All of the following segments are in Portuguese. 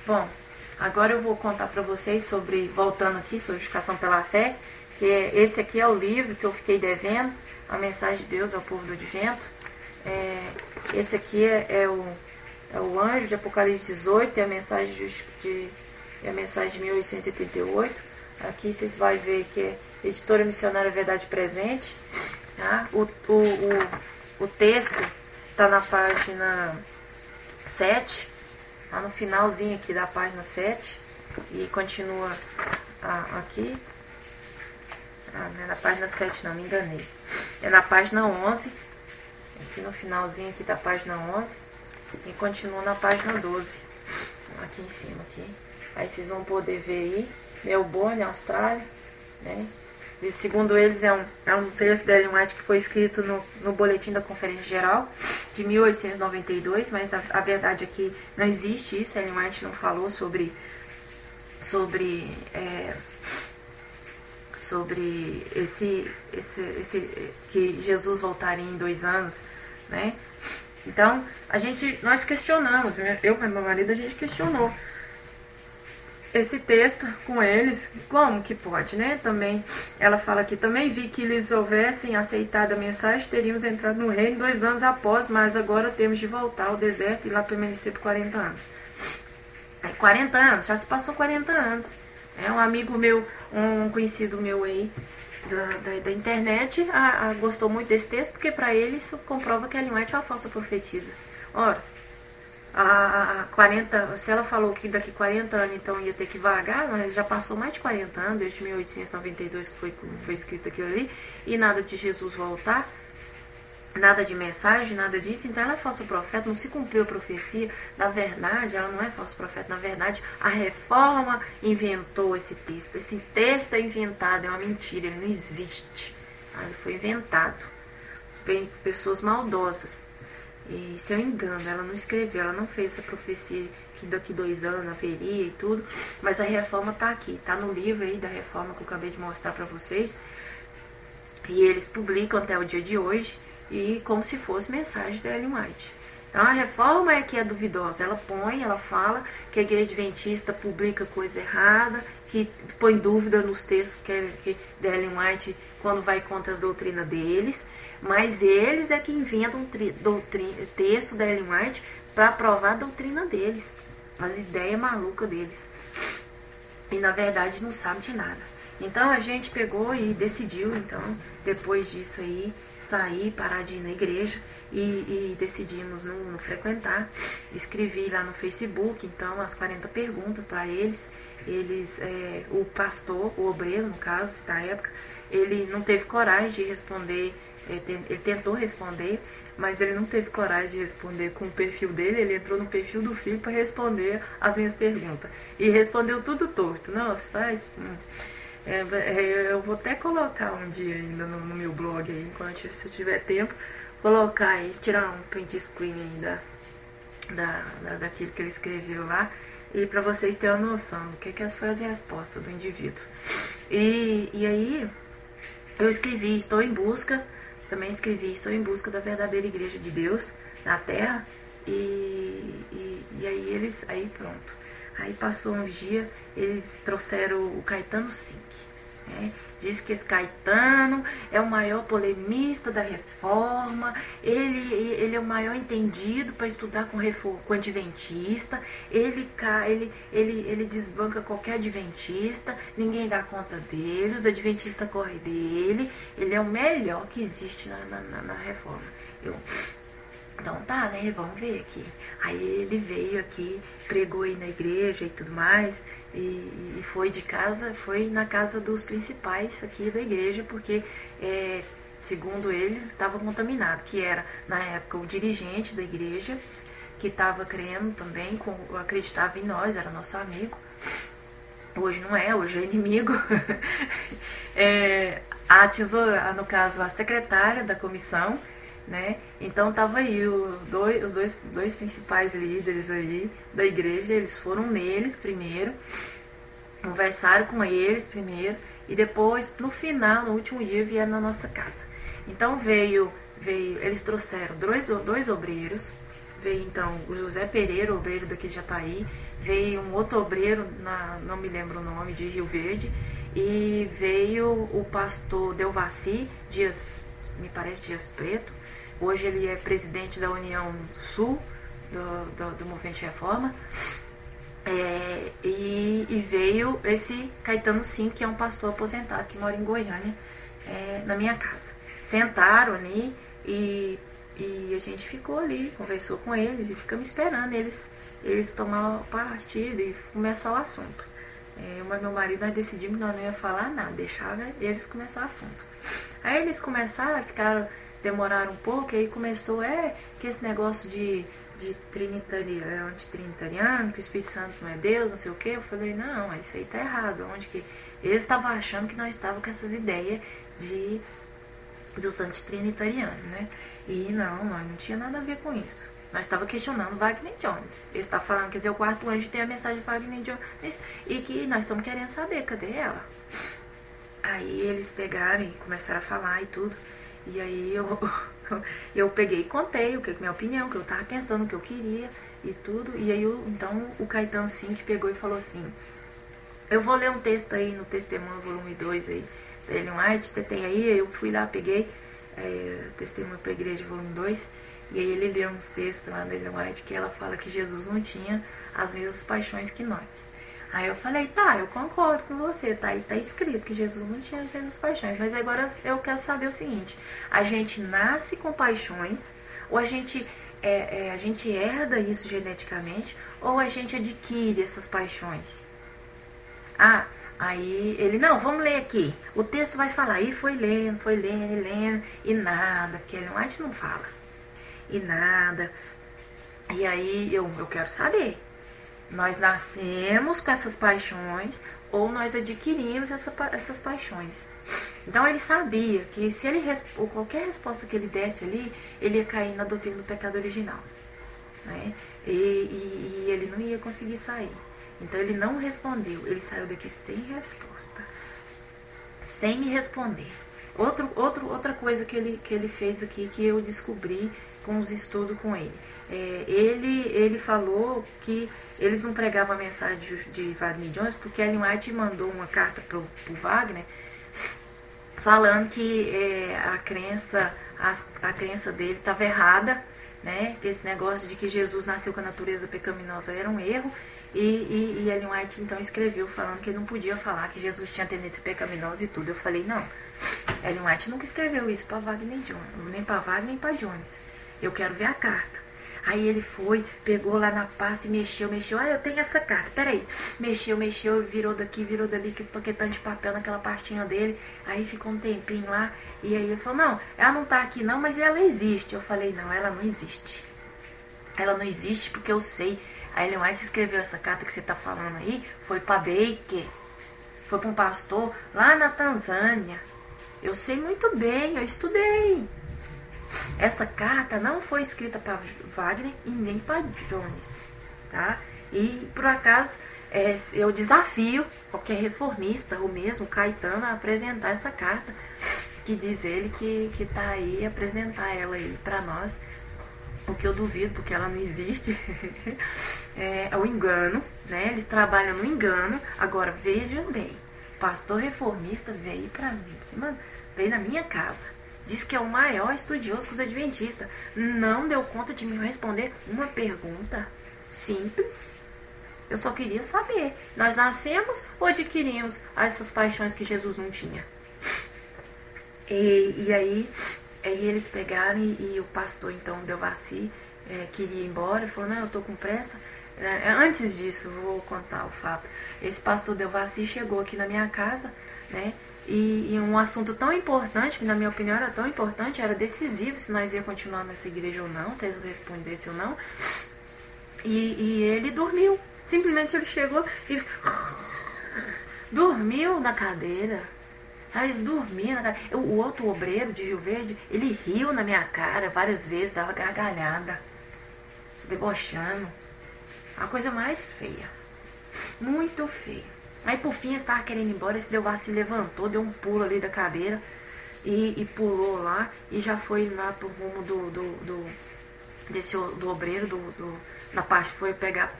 Bom, agora eu vou contar para vocês sobre, voltando aqui, sobre justificação pela fé, que esse aqui é o livro que eu fiquei devendo, a mensagem de Deus ao povo do advento. Esse aqui é o anjo de Apocalipse 18, é a mensagem de 1888. Aqui vocês vão ver que é Editora Missionária Verdade Presente. Tá? O texto está na página 7, tá no finalzinho aqui da página 7, e continua aqui. Não é na página 7 não, me enganei. É na página 11, aqui no finalzinho aqui da página 11, e continua na página 12, aqui em cima. Aqui. Aí vocês vão poder ver aí, Melbourne, Austrália, né? E segundo eles é um texto da Ellen White que foi escrito no Boletim da Conferência Geral de 1892, mas a verdade é que não existe isso. Ellen White não falou sobre esse que Jesus voltaria em 2 anos, né? Então nós questionamos, eu e meu marido, a gente questionou esse texto com eles, como que pode, né? Também, ela fala aqui, também vi que eles houvessem aceitado a mensagem, teríamos entrado no reino 2 anos após, mas agora temos de voltar ao deserto e lá permanecer por 40 anos. 40 anos, já se passou 40 anos. Um amigo meu, um conhecido meu aí da internet, gostou muito desse texto, porque para ele isso comprova que a Ellen White é uma falsa profetisa. Ora, 40, se ela falou que daqui 40 anos então ia ter que vagar, já passou mais de 40 anos, desde 1892 que foi escrito aquilo ali, e nada de Jesus voltar, nada de mensagem, nada disso, então ela é falsa profeta, não se cumpriu a profecia. Na verdade, ela não é falsa profeta, na verdade, a Reforma inventou esse texto é inventado, é uma mentira, ele não existe, ele foi inventado por pessoas maldosas. E isso é um engano, ela não escreveu, ela não fez essa profecia que daqui 2 anos haveria e tudo, mas a Reforma está aqui, está no livro aí da Reforma que eu acabei de mostrar para vocês, e eles publicam até o dia de hoje, e como se fosse mensagem da Ellen White. Então a Reforma é que é duvidosa, ela fala que a Igreja Adventista publica coisa errada, que põe dúvida nos textos que da Ellen White quando vai contra as doutrinas deles, mas eles é que inventam texto da Ellen White para provar a doutrina deles, as ideias malucas deles, e na verdade não sabe de nada. Então a gente pegou e decidiu, então, depois disso aí, sair, parar de ir na igreja, e decidimos não frequentar. Escrevi lá no Facebook, então, as 40 perguntas para eles. O pastor, o obreiro, no caso, da época, ele não teve coragem de responder, ele tentou responder, mas ele não teve coragem de responder com o perfil dele, ele entrou no perfil do filho para responder as minhas perguntas. E respondeu tudo torto. Nossa, eu vou até colocar um dia ainda no meu blog aí, se eu tiver tempo, colocar aí, tirar um print screen aí daquilo que ele escreveu lá, e para vocês terem uma noção do que foi as respostas do indivíduo. E aí eu escrevi, estou em busca da verdadeira igreja de Deus na terra, e aí pronto. Aí passou uns dias, eles trouxeram o Caetano Sink. Diz que esse Caetano é o maior polemista da Reforma, ele é o maior entendido para estudar com adventista, ele desbanca qualquer adventista, ninguém dá conta dele, os adventistas correm dele, ele é o melhor que existe na Reforma. Então tá, né, vamos ver aqui. Aí ele veio aqui, pregou aí na igreja e tudo mais, e foi na casa dos principais aqui da igreja, porque, segundo eles, estava contaminado, que era, na época, o dirigente da igreja, que estava crendo também, acreditava em nós, era nosso amigo. Hoje não é, hoje é inimigo. No caso, a secretária da comissão, né? Então tava aí os dois principais líderes aí da igreja, eles foram neles primeiro, conversaram com eles primeiro, e depois, no final, no último dia, vieram na nossa casa. Então eles trouxeram dois obreiros, veio então o José Pereira, obreiro daqui de Jataí, veio um outro obreiro, não me lembro o nome, de Rio Verde, e veio o pastor Delvaci Dias, me parece Dias Preto. Hoje ele é presidente da União Sul, do Movimento de Reforma. E veio esse Caetano Sim, que é um pastor aposentado que mora em Goiânia, na minha casa. Sentaram ali e a gente ficou ali, conversou com eles e ficamos esperando eles tomar partido e começar o assunto. Mas meu marido, nós decidimos que nós não ia falar nada, deixava eles começar o assunto. Aí eles começaram, demoraram um pouco, e aí começou, que esse negócio de trinitariano, que o Espírito Santo não é Deus, não sei o que. Eu falei, não, isso aí tá errado. Onde que eles estavam achando que nós estávamos com essas ideias dos antitrinitarianos, né? E nós não tinha nada a ver com isso. Nós estávamos questionando Wagner Jones. Eles estavam falando, quer dizer, o quarto anjo tem a mensagem de Wagner Jones e que nós estamos querendo saber, cadê ela? Aí eles pegaram e começaram a falar e tudo. E aí eu peguei e contei minha opinião, o que eu estava pensando, o que eu queria e tudo. E aí então o Caetano Sim que pegou e falou assim, eu vou ler um texto aí no Testemunho, volume 2 aí, da Ellen White, tem aí, eu fui lá, peguei Testemunho para a Igreja, volume 2, e aí ele leu uns textos lá da Ellen White que ela fala que Jesus não tinha as mesmas paixões que nós. Aí eu falei, tá, eu concordo com você, tá escrito que Jesus não tinha as mesmas paixões, mas agora eu quero saber o seguinte, a gente nasce com paixões, ou a gente herda isso geneticamente, ou a gente adquire essas paixões? Aí ele, não, vamos ler aqui, o texto vai falar, e foi lendo, e nada, porque Ellen White não fala, e nada. E aí eu quero saber, nós nascemos com essas paixões ou nós adquirimos essas paixões? Então ele sabia que se qualquer resposta que ele desse ali, ele ia cair na doutrina do pecado original, né? E ele não ia conseguir sair. Então ele não respondeu, ele saiu daqui sem resposta, sem me responder. Outra coisa que ele fez aqui, que eu descobri com os estudos com ele. Ele falou que eles não pregavam a mensagem de Wagner Jones porque Ellen White mandou uma carta pro Wagner falando que a crença dele estava errada, né? Que esse negócio de que Jesus nasceu com a natureza pecaminosa era um erro. E Ellen White então escreveu falando que ele não podia falar que Jesus tinha tendência pecaminosa e tudo. Eu falei, não, Ellen White nunca escreveu isso para Wagner Jones, nem para Wagner nem para Jones. Eu quero ver a carta. Aí ele foi, pegou lá na pasta e mexeu. Eu tenho essa carta, peraí. Mexeu, virou daqui, virou dali, que toquetando de papel naquela pastinha dele. Aí ficou um tempinho lá. E aí ele falou, não, ela não tá aqui não, mas ela existe. Eu falei, não, ela não existe. Ela não existe porque eu sei. A Ellen White escreveu essa carta que você tá falando aí, foi para Baker. Foi para um pastor lá na Tanzânia. Eu sei muito bem, eu estudei. Essa carta não foi escrita para Wagner e nem para Jones, tá? E por acaso eu desafio qualquer reformista, ou mesmo Caetano, a apresentar essa carta, que diz ele que tá aí, apresentar ela aí para nós, o que eu duvido, porque ela não existe. É o engano, né? Eles trabalham no engano. Agora vejam bem, pastor reformista veio para mim, veio na minha casa. Diz que é o maior estudioso que os adventistas. Não deu conta de me responder uma pergunta simples. Eu só queria saber. Nós nascemos ou adquirimos essas paixões que Jesus não tinha? E aí eles pegaram e o pastor, então, Delvaci, queria ir embora. Falou, não, eu tô com pressa. Antes disso, vou contar o fato. Esse pastor Delvaci chegou aqui na minha casa, né? E um assunto tão importante, que na minha opinião era tão importante, era decisivo se nós ia continuar nessa igreja ou não, se eles respondessem ou não. E ele dormiu. Simplesmente ele chegou e dormiu na cadeira. Eles dormiam na cadeira. O outro obreiro de Rio Verde, ele riu na minha cara várias vezes, dava gargalhada, debochando. A coisa mais feia. Muito feia. Aí por fim, eles estavam querendo ir embora, esse Delvaci levantou, deu um pulo ali da cadeira e pulou lá e já foi lá pro rumo do obreiro, na parte, foi pegar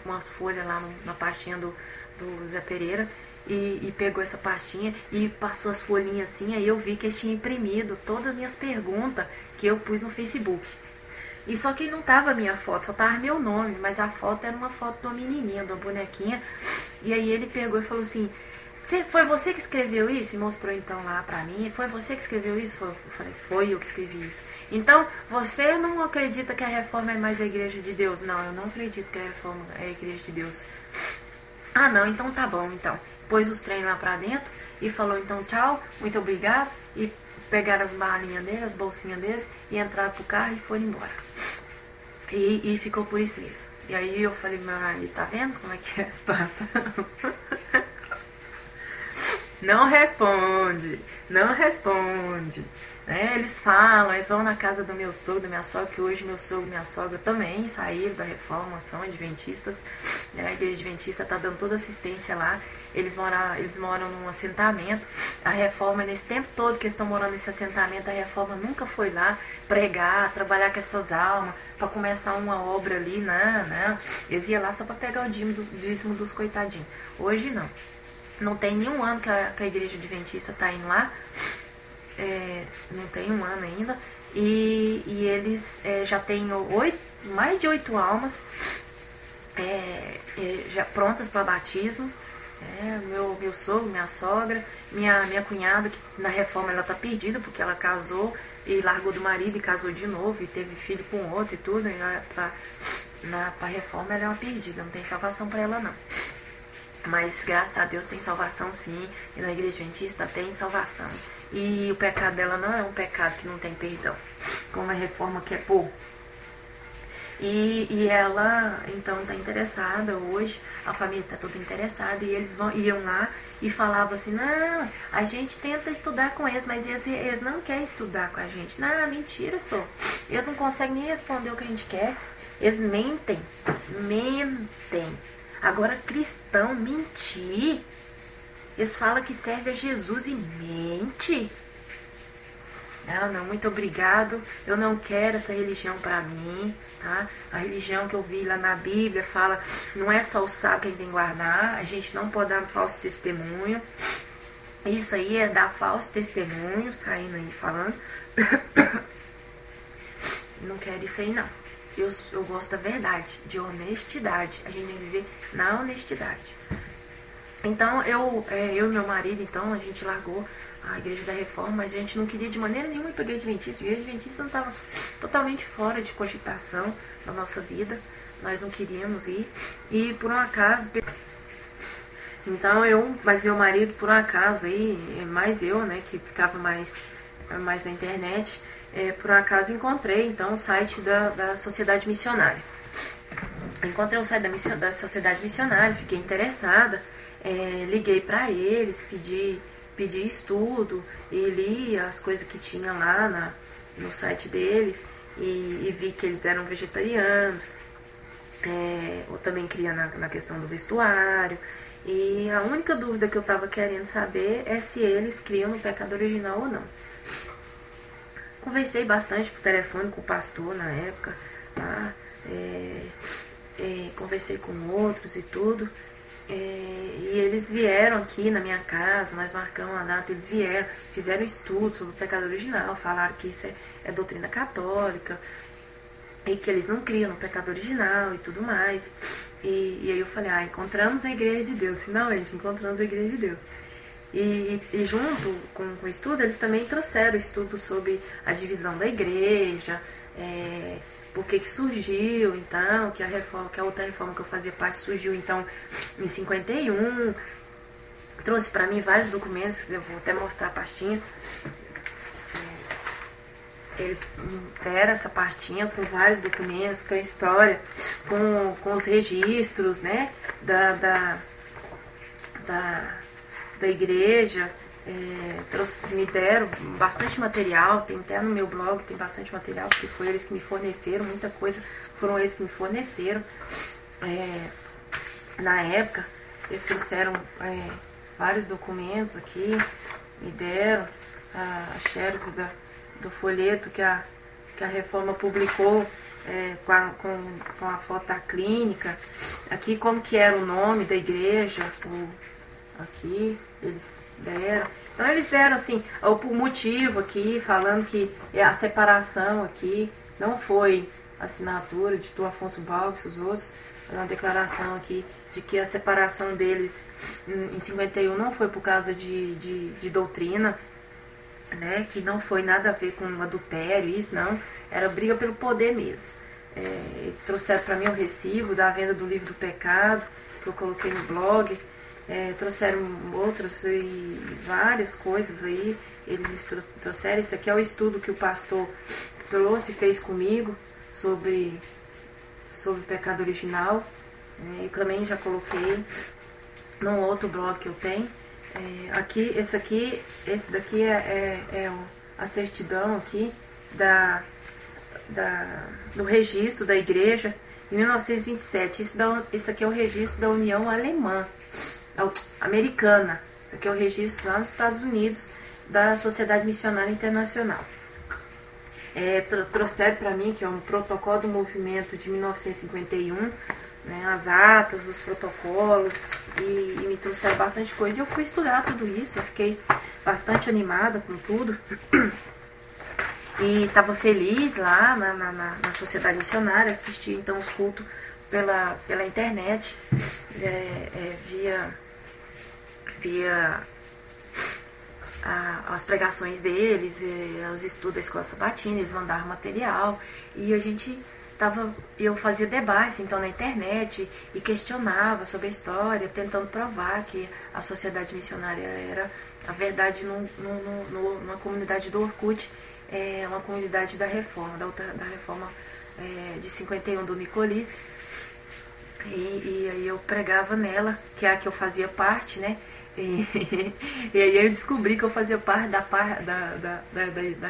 umas folhas lá na pastinha do Zé Pereira e pegou essa pastinha e passou as folhinhas assim. Aí eu vi que eles tinham imprimido todas as minhas perguntas que eu pus no Facebook. E só que não tava a minha foto, só tava meu nome, mas a foto era uma foto de uma menininha, de uma bonequinha. E aí ele pegou e falou assim: foi você que escreveu isso? E mostrou então lá pra mim. Foi você que escreveu isso? Eu falei: foi eu que escrevi isso. Então, você não acredita que a reforma é mais a igreja de Deus? Não, eu não acredito que a reforma é a igreja de Deus. Ah, não, então tá bom, então. Pôs os trem lá pra dentro e falou então tchau, muito obrigado. E pegaram as balinhas dele, as bolsinhas deles, e entraram pro carro e foram embora. E ficou por isso mesmo. E aí eu falei: meu marido, tá vendo como é que é a situação? Não responde, não responde. Né? Eles falam, eles vão na casa do meu sogro, da minha sogra, que hoje meu sogro e minha sogra também saíram da reforma, são adventistas. Né? A igreja adventista está dando toda assistência lá. Eles moram num assentamento. A reforma, nesse tempo todo que eles estão morando nesse assentamento, a reforma nunca foi lá pregar, trabalhar com essas almas, para começar uma obra ali, não. Eles iam lá só para pegar o dízimo dos coitadinhos. Hoje não. Não tem nenhum ano que a igreja adventista está indo lá. Não tem um ano ainda. E eles já têm mais de 8 almas já prontas para batismo. Meu sogro, minha sogra, minha cunhada, que na reforma ela está perdida, porque ela casou e largou do marido e casou de novo e teve filho com outro e tudo. E para reforma ela é uma perdida, não tem salvação para ela não. Mas graças a Deus tem salvação sim, e na igreja adventista tem salvação. E o pecado dela não é um pecado que não tem perdão, como a reforma quer pôr. E ela então está interessada hoje, a família está toda interessada, e eles iam lá e falavam assim: não, a gente tenta estudar com eles, mas eles não querem estudar com a gente. Não, mentira só, eles não conseguem nem responder o que a gente quer, eles mentem. Agora, cristão mentir, eles falam que serve a Jesus e mente. Não, muito obrigado, eu não quero essa religião pra mim, tá? A religião que eu vi lá na Bíblia fala, não é só o sábado que a gente tem que guardar, a gente não pode dar falso testemunho. Isso aí é dar falso testemunho, saindo aí falando. Não quero isso aí não. Eu gosto da verdade, de honestidade. A gente tem que viver na honestidade. Então, eu e meu marido, então, a gente largou a igreja da reforma, mas a gente não queria de maneira nenhuma ir para a igreja adventista. A igreja adventista não estava totalmente fora de cogitação na nossa vida. Nós não queríamos ir. E por um acaso... Então, mas meu marido, por um acaso, aí, mais eu, né, que ficava mais na internet... por um acaso encontrei então o site da Sociedade Missionária. Encontrei o site da Sociedade Missionária, fiquei interessada, liguei para eles, pedi estudo e li as coisas que tinha lá no site deles e vi que eles eram vegetarianos. Eu também queria na questão do vestuário. E a única dúvida que eu estava querendo saber é se eles criam no pecado original ou não. Conversei bastante por telefone com o pastor na época, tá? Conversei com outros e tudo. E eles vieram aqui na minha casa, nós marcamos uma data, eles vieram, fizeram estudo sobre o pecado original, falaram que isso é doutrina católica, e que eles não criam no pecado original e tudo mais. E aí eu falei: encontramos a igreja de Deus, finalmente encontramos a igreja de Deus. E junto com o estudo, eles também trouxeram estudo sobre a divisão da igreja, por que surgiu, então, que a outra reforma que eu fazia parte surgiu, então, em 51. Trouxe para mim vários documentos, eu vou até mostrar a pastinha. Eles deram essa pastinha com vários documentos, com a história, com os registros, né, da igreja. Me deram bastante material, tem até no meu blog, tem bastante material, porque foi eles que me forneceram, muita coisa foram eles que me forneceram. Na época, eles trouxeram vários documentos aqui, me deram a xerox do folheto que a que a Reforma publicou com a foto da clínica. Aqui como que era o nome da igreja, aqui eles deram. Então eles deram assim, o motivo aqui, falando que a separação aqui não foi assinatura de Dom Afonso Balbis, os outros, uma declaração aqui de que a separação deles em 51 não foi por causa de doutrina, né, que não foi nada a ver com adultério, isso não, era briga pelo poder mesmo. Trouxeram para mim o recibo da venda do livro do pecado, que eu coloquei no blog, trouxeram outras e várias coisas aí, eles me trouxeram. Esse aqui é o estudo que o pastor trouxe e fez comigo sobre o pecado original. Eu também já coloquei num outro blog que eu tenho. Esse daqui é a certidão aqui do registro da igreja em 1927. Isso aqui é o registro da União Alemã, Americana. Isso aqui é o registro lá nos Estados Unidos da Sociedade Missionária Internacional. Trouxeram para mim que é um protocolo do movimento de 1951, né, as atas, os protocolos, e me trouxeram bastante coisa. E eu fui estudar tudo isso, eu fiquei bastante animada com tudo. E estava feliz lá na Sociedade Missionária, assisti então os cultos pela internet, via as pregações deles, os estudos da escola sabatina, eles mandavam material, e eu fazia debates então na internet e questionava sobre a história, tentando provar que a sociedade missionária era a verdade numa comunidade do Orkut, uma comunidade da Reforma, da Reforma de 51 do Nicolice, e aí eu pregava nela, que é a que eu fazia parte, né? E aí eu descobri que eu fazia parte da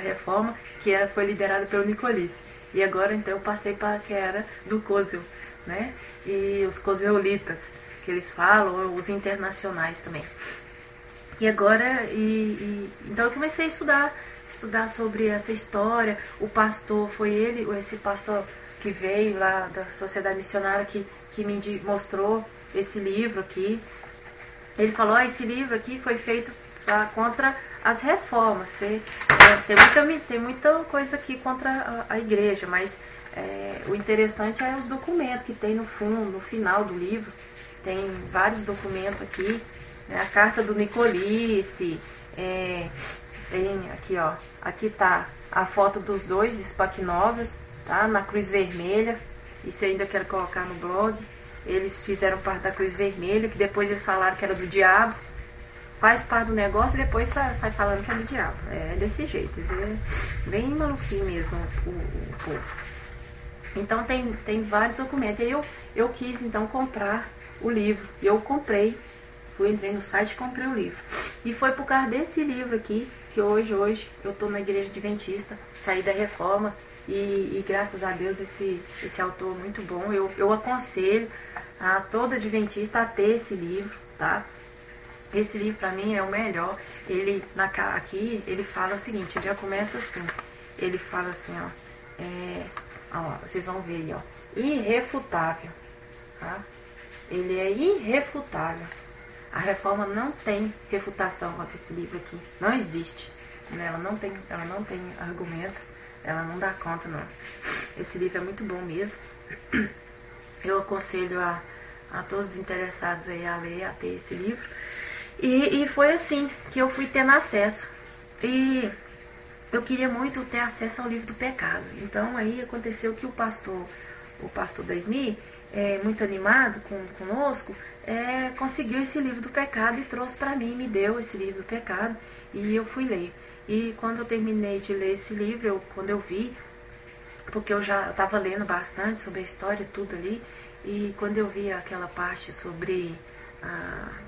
Reforma, que foi liderada pelo Nicolice. E agora então eu passei para que era do Kozel, né? E os Kozelitas, que eles falam, os internacionais também. E agora, então eu comecei a estudar sobre essa história. O pastor, foi esse pastor que veio lá da Sociedade Missionária que me mostrou esse livro aqui. Ele falou, esse livro aqui foi feito contra as reformas. Tem muita coisa aqui contra a igreja, mas o interessante é os documentos que tem no fundo, no final do livro. Tem vários documentos aqui, né, a carta do Nicolice, tem aqui, ó, aqui tá a foto dos dois Spakhnovios, tá, na Cruz Vermelha. Isso eu ainda quero colocar no blog. Eles fizeram parte da Cruz Vermelha, que depois eles falaram que era do diabo. Faz parte do negócio e depois sai falando que é do diabo. É desse jeito. É bem maluquinho mesmo o povo. Então tem vários documentos. E aí eu quis então comprar o livro. E eu comprei. Entrei no site e comprei o livro. E foi por causa desse livro aqui que hoje eu estou na Igreja Adventista, saí da Reforma. E graças a Deus esse autor é muito bom. Eu aconselho a todo adventista a ter esse livro, tá? Esse livro para mim é o melhor. Aqui ele fala o seguinte, ele já começa assim. Ele fala assim, ó, vocês vão ver aí, ó, irrefutável, tá? Ele é irrefutável. A Reforma não tem refutação contra esse livro aqui, não existe, né? Ela não tem argumentos. Ela não dá conta, não. Esse livro é muito bom mesmo. Eu aconselho a todos os interessados aí a ler, a ter esse livro. E foi assim que eu fui tendo acesso. E eu queria muito ter acesso ao livro do pecado. Então aí aconteceu que o pastor da SMI, muito animado conosco, conseguiu esse livro do pecado e trouxe para mim, me deu esse livro do pecado. E eu fui ler. E quando eu terminei de ler esse livro, quando eu vi, porque eu já estava lendo bastante sobre a história e tudo ali, e quando eu vi aquela parte sobre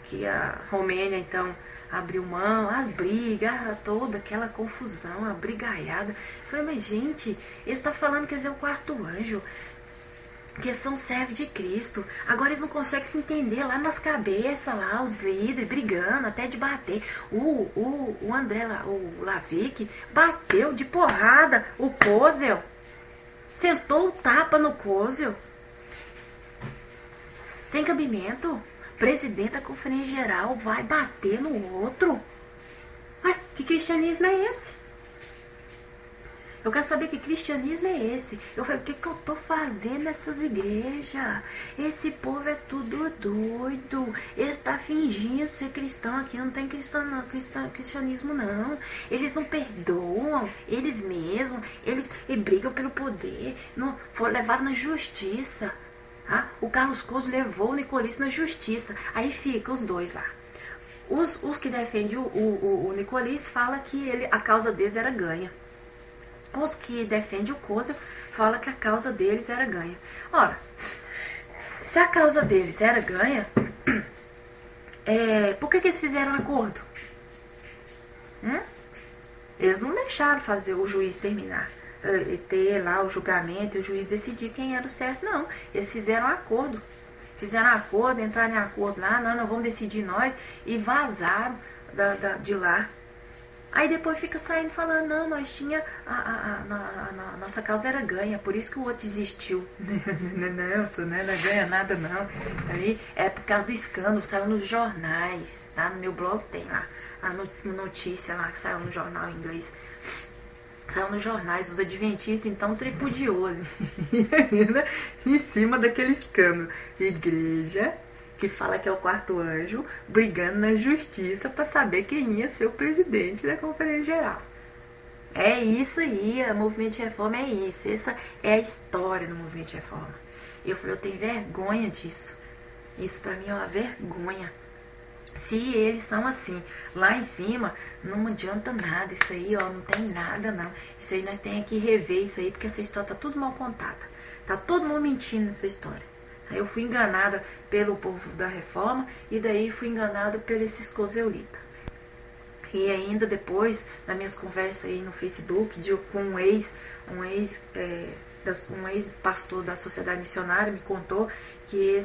que a Romênia então abriu mão, as brigas, toda aquela confusão, a brigaiada, eu falei, mas gente, ele está falando que esse é o quarto anjo, que são servos de Cristo. Agora eles não conseguem se entender lá nas cabeças, lá, os líderes brigando, até de bater. O André, o Lavic, bateu de porrada o Kozel. Sentou o tapa no Kozel. Tem cabimento? Presidente da Conferência Geral vai bater no outro? Ué, que cristianismo é esse? Eu quero saber que cristianismo é esse. Eu falei, o que eu tô fazendo nessas igrejas? Esse povo é tudo doido. Eles tá fingindo ser cristão aqui. Não tem cristianismo não. Eles não perdoam. Eles mesmos. Eles brigam pelo poder. Não, foram levados na justiça. Ah, o Carlos Couso levou o Nicolice na justiça. Aí fica os dois lá. Os que defendem o Nicolice falam que a causa deles era ganha. Os que defendem o Kozel falam que a causa deles era ganha. Ora, se a causa deles era ganha, por que eles fizeram um acordo? Eles não deixaram fazer o juiz terminar, ter lá o julgamento e o juiz decidir quem era o certo, não. Eles fizeram um acordo. Fizeram um acordo, entraram em acordo lá, nós não vamos decidir nós, e vazaram de lá. Aí depois fica saindo falando, não, nós tinha, nossa causa era ganha, por isso que o outro desistiu. Não, isso não é ganha nada não. Aí é por causa do escândalo, saiu nos jornais, tá? No meu blog tem lá, a notícia lá que saiu no jornal em inglês. Saiu nos jornais, os adventistas então tripudiou ali. Em cima daquele escândalo. Igreja que fala que é o quarto anjo, brigando na justiça para saber quem ia ser o presidente da Conferência Geral. É isso aí, o movimento de reforma é isso. Essa é a história do movimento de reforma. E eu falei, eu tenho vergonha disso. Isso para mim é uma vergonha. Se eles são assim, lá em cima, não adianta nada. Isso aí, ó, não tem nada, não. Isso aí nós temos que rever isso aí, porque essa história tá tudo mal contada. Tá todo mundo mentindo nessa história. Aí eu fui enganada pelo povo da reforma e daí fui enganada por esses coseulitas. E ainda depois, nas minhas conversas aí no Facebook, com um ex-pastor da Sociedade Missionária, me contou que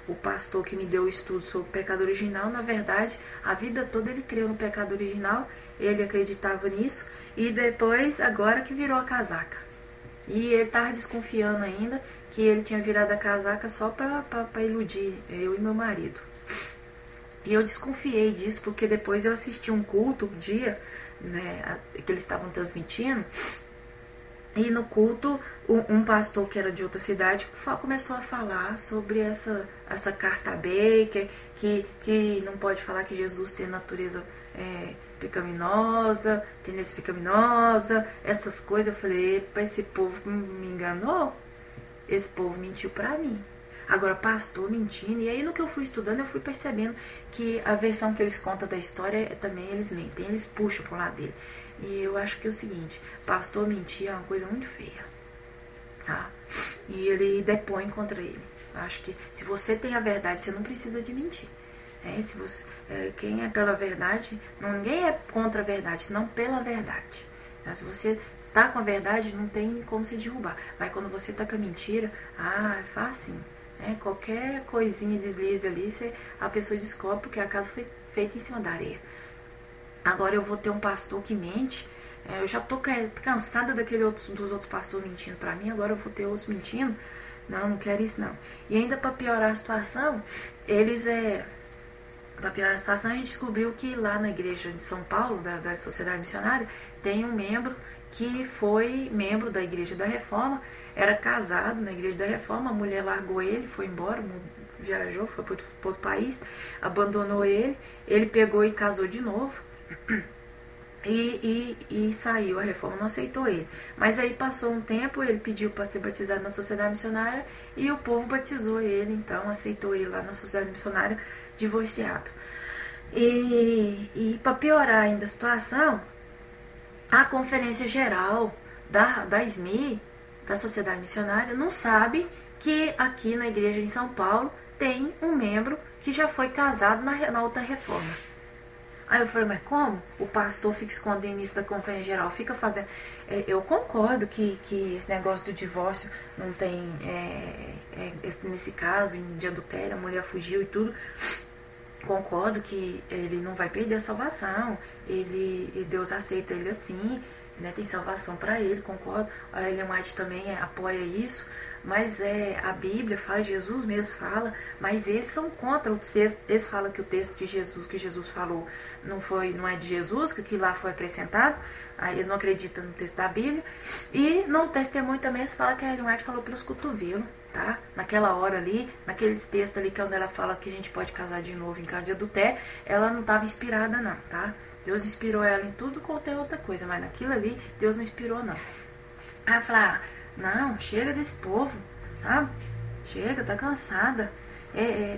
o pastor que me deu o estudo sobre o pecado original, na verdade, a vida toda ele creu no pecado original, ele acreditava nisso, e depois, agora que virou a casaca. E ele estava desconfiando ainda que ele tinha virado a casaca só para iludir eu e meu marido. E eu desconfiei disso, porque depois eu assisti um culto um dia, né, que eles estavam transmitindo, e no culto um pastor que era de outra cidade começou a falar sobre essa carta B, que não pode falar que Jesus tem natureza pecaminosa, tendência pecaminosa, essas coisas. Eu falei, epa, esse povo me enganou, esse povo mentiu pra mim. Agora, pastor mentindo, e aí no que eu fui estudando, eu fui percebendo que a versão que eles contam da história, também eles mentem, eles puxam pro lado dele. E eu acho que é o seguinte, pastor mentir é uma coisa muito feia, tá? E ele depõe contra ele. Eu acho que se você tem a verdade, você não precisa de mentir. Se você, quem é pela verdade, ninguém é contra a verdade, senão pela verdade. Se você tá com a verdade, não tem como se derrubar. Mas quando você tá com a mentira, é fácil. Qualquer coisinha deslize ali, a pessoa descobre, porque a casa foi feita em cima da areia. Agora eu vou ter um pastor que mente. Eu já tô cansada dos outros pastores mentindo pra mim. Agora eu vou ter outros mentindo. Não quero isso não. E ainda para piorar a situação, para piorar a situação, a gente descobriu que lá na igreja de São Paulo, da Sociedade Missionária, tem um membro que foi membro da Igreja da Reforma, era casado na Igreja da Reforma, a mulher largou ele, foi embora, viajou, foi para outro país, abandonou ele pegou e casou de novo, e saiu, a Reforma não aceitou ele. Mas aí passou um tempo, ele pediu para ser batizado na Sociedade Missionária, e o povo batizou ele, então aceitou ele lá na Sociedade Missionária, divorciado. E para piorar ainda a situação, a Conferência Geral da SMI, da Sociedade Missionária, não sabe que aqui na igreja em São Paulo tem um membro que já foi casado na outra reforma. Aí eu falei, mas como? O pastor fica escondendo isso da conferência geral, fica fazendo... Eu concordo que esse negócio do divórcio não tem... nesse caso, de adultério, a mulher fugiu e tudo. Concordo que ele não vai perder a salvação. Deus aceita ele assim, né? Tem salvação para ele, concordo. A Ellen White também apoia isso. Mas a Bíblia fala, Jesus mesmo fala, mas eles são contra o texto. Eles falam que o texto de Jesus, que Jesus falou, não é de Jesus, que aquilo lá foi acrescentado. Aí eles não acreditam no texto da Bíblia. E no testemunho também eles falam que a Ellen White falou pelos cotovelos, tá? Naquela hora ali, naqueles textos ali que é onde ela fala que a gente pode casar de novo em caso de adultério, ela não estava inspirada não, tá? Deus inspirou ela em tudo quanto é outra coisa, mas naquilo ali Deus não inspirou não. Aí eu falei, não, chega desse povo, tá? Chega, tá cansada.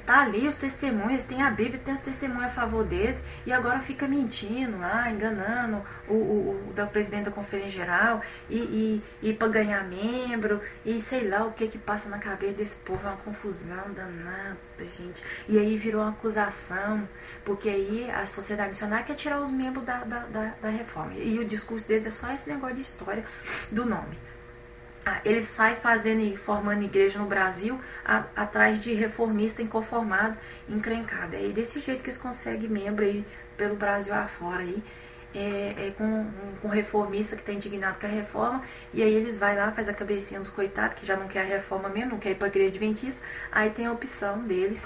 Tá ali os testemunhos, tem a Bíblia, tem os testemunhos a favor deles, e agora fica mentindo lá, enganando o da presidente da conferência geral, e para ganhar membro, e sei lá o que passa na cabeça desse povo, é uma confusão danada, gente. E aí virou uma acusação, porque aí a sociedade missionária quer tirar os membros da reforma, e o discurso deles é só esse negócio de história do nome. Eles saem fazendo e formando igreja no Brasil atrás de reformista inconformado, encrencado. É desse jeito que eles conseguem membro aí pelo Brasil afora aí, com reformista que está indignado com a reforma, e aí eles vai lá, faz a cabecinha dos coitados que já não quer a reforma mesmo, não quer ir para a igreja adventista, aí tem a opção deles.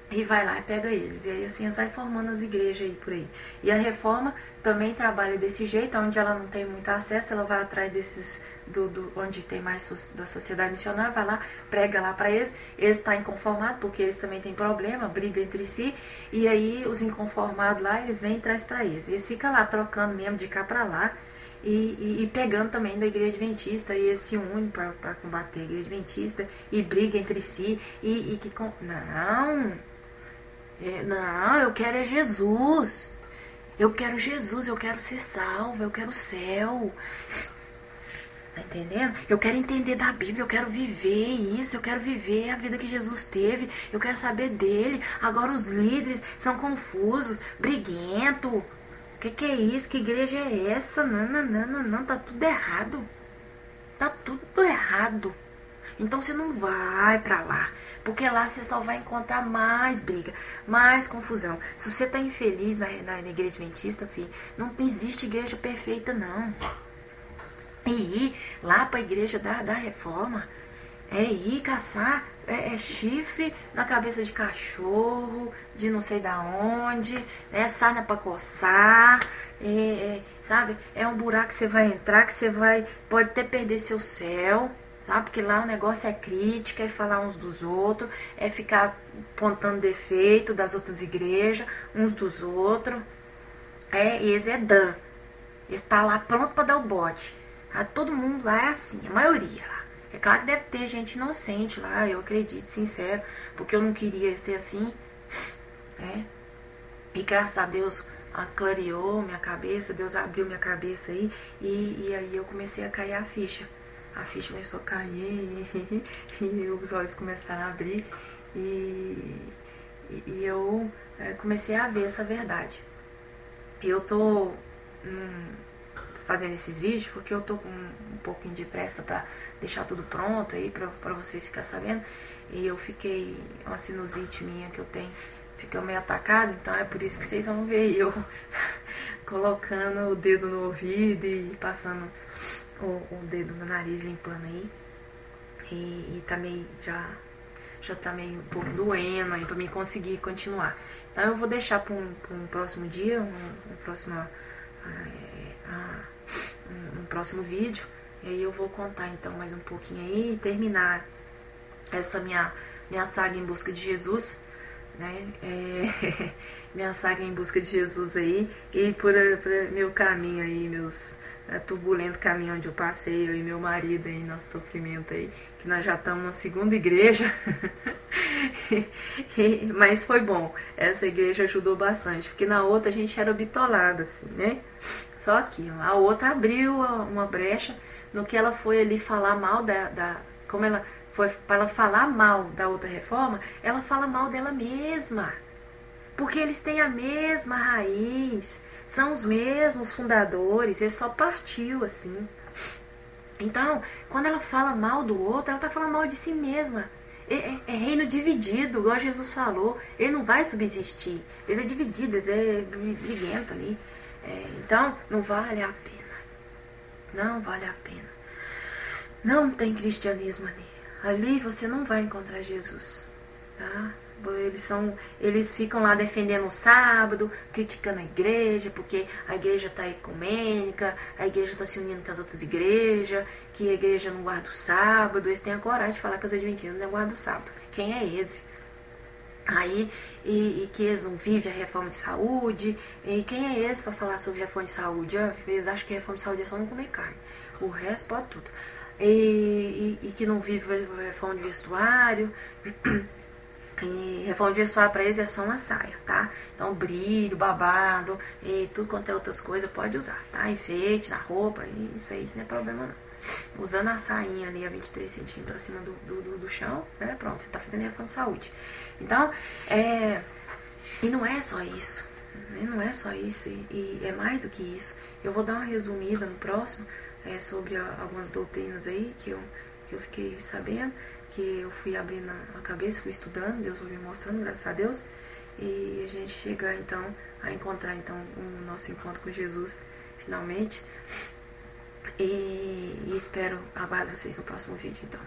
E vai lá e pega eles. E aí assim eles vai formando as igrejas aí por aí. E a reforma também trabalha desse jeito, onde ela não tem muito acesso, ela vai atrás desses, onde tem mais da sociedade missionária, vai lá, prega lá para eles estão inconformados, porque eles também têm problema, briga entre si, e aí os inconformados lá, eles vêm e traz para eles. Eles ficam lá trocando mesmo de cá para lá, e pegando também da igreja adventista, e eles se unem para combater a igreja adventista, e briga entre si, Não, eu quero Jesus. Eu quero Jesus, eu quero ser salvo, eu quero o céu. Tá entendendo? Eu quero entender da Bíblia, eu quero viver isso, eu quero viver a vida que Jesus teve, eu quero saber dele. Agora os líderes são confusos, briguentos. O que é isso? Que igreja é essa? Não, tá tudo errado. Tá tudo errado. Então você não vai pra lá, porque lá você só vai encontrar mais briga, mais confusão. Se você tá infeliz na igreja adventista, filho, não existe igreja perfeita, não. E ir lá pra igreja da reforma, ir caçar chifre na cabeça de cachorro, de não sei da onde, sarna pra coçar, sabe? É um buraco que você vai entrar, que você pode até perder seu céu. Sabe? Porque lá o negócio é crítica, é falar uns dos outros, é ficar apontando defeito das outras igrejas, uns dos outros. E eles Dan. Está lá pronto para dar o bote. Todo mundo lá é assim, a maioria lá. É claro que deve ter gente inocente lá, eu acredito, sincero, porque eu não queria ser assim. E graças a Deus clareou minha cabeça, Deus abriu minha cabeça aí, e aí eu comecei a cair a ficha. A ficha começou a cair e os olhos começaram a abrir e eu comecei a ver essa verdade. E eu tô fazendo esses vídeos porque eu tô com um pouquinho de pressa pra deixar tudo pronto aí pra vocês ficarem sabendo. E eu fiquei, uma sinusite minha que eu tenho, ficou meio atacada, então é por isso que vocês vão ver eu colocando o dedo no ouvido e passando o dedo no nariz, limpando aí, e tá meio, já tá meio um pouco doendo aí pra mim conseguir continuar. Então eu vou deixar pra um próximo dia, um próximo vídeo, e aí eu vou contar então mais um pouquinho aí e terminar essa minha saga em busca de Jesus, né? Minha saga em busca de Jesus aí, e por meu caminho aí, meus turbulento caminho onde eu passei, eu e meu marido aí, nosso sofrimento aí, que nós já estamos na segunda igreja. Mas foi bom, essa igreja ajudou bastante, porque na outra a gente era bitolada assim, né? Só que a outra abriu uma brecha no que ela foi ali falar mal como ela foi para ela falar mal da outra reforma, ela fala mal dela mesma. Porque eles têm a mesma raiz, são os mesmos fundadores, ele só partiu assim. Então, quando ela fala mal do outro, ela está falando mal de si mesma. É reino dividido, igual Jesus falou. Ele não vai subsistir. Eles é dividido, eles é briguento ali. Então, não vale a pena. Não vale a pena. Não tem cristianismo ali. Ali você não vai encontrar Jesus. Tá? Eles ficam lá defendendo o sábado, criticando a igreja, porque a igreja está ecumênica, a igreja está se unindo com as outras igrejas, que a igreja não guarda o sábado. Eles têm a coragem de falar que os adventistas não guardam o sábado. Quem é eles? Aí, e que eles não vivem a reforma de saúde. E quem é esse para falar sobre reforma de saúde? Eles acham que a reforma de saúde é só não comer carne. O resto pode tudo. E que não vive a reforma de vestuário. E reforma de vestuário para eles é só uma saia, tá? Então brilho, babado e tudo quanto é outras coisas pode usar, tá? Enfeite na roupa, isso não é problema não. Usando a sainha ali a 23 centímetros acima do chão, né? Pronto, você tá fazendo reforma de saúde. Então, e não é só isso, não é só isso, e é mais do que isso. Eu vou dar uma resumida no próximo sobre algumas doutrinas aí que eu fiquei sabendo, que eu fui abrindo a cabeça, fui estudando, Deus foi me mostrando, graças a Deus, e a gente chega então a encontrar então o nosso encontro com Jesus finalmente, e espero aguardar vocês no próximo vídeo então.